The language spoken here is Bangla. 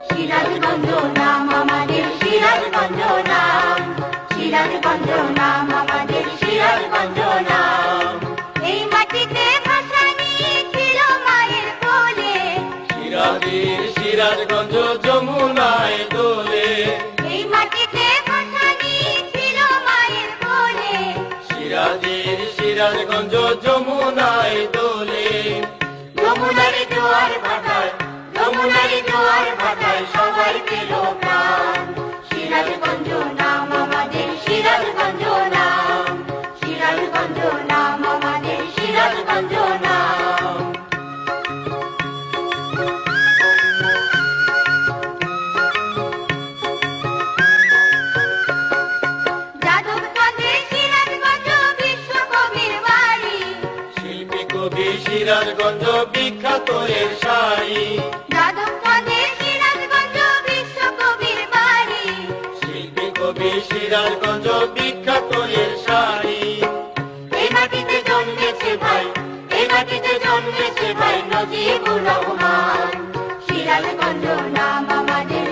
সিরাজগঞ্জ নাম আমাদের, সিরাজগঞ্জ নাম, সিরাজগঞ্জ নাম আমাদের, সিরাজগঞ্জ নাম। এই মাটিতে ভাষা নিয়েছিল মায়ের কোলে, সিরাজের সিরাজগঞ্জ যমুনায় দোলে। এই মাটিতে ভাষা নিয়েছিল মায়ের কোলে, সিরাজের সিরাজগঞ্জ যমুনায় দোলে। যমুনার জোয়ার ভাটায়, যমুনার জোয়ার ভাটায় সবাই পেল প্রাণ। সিরাজগঞ্জ নাম আমাদের, সিরাজগঞ্জ নাম, সিরাজগঞ্জ নাম আমাদের, সিরাজগঞ্জ নাম। যাদবপুরে সিরাজগঞ্জ বিশ্বকবির বাড়ি, শিল্পী কবি সিরাজগঞ্জ বিখ্যাত এর শাড়ি। যাদবপুরে সিরাজগঞ্জ বিশ্বকবির বাড়ি, শিল্পী কবি সিরাজগঞ্জ বিখ্যাত এর শাড়ি। এই মাটিতে জন্মেছে ভাই, এই মাটিতে জন্মেছে ভাই নজিবুর রহমান। সিরাজগঞ্জ নাম আমাদের,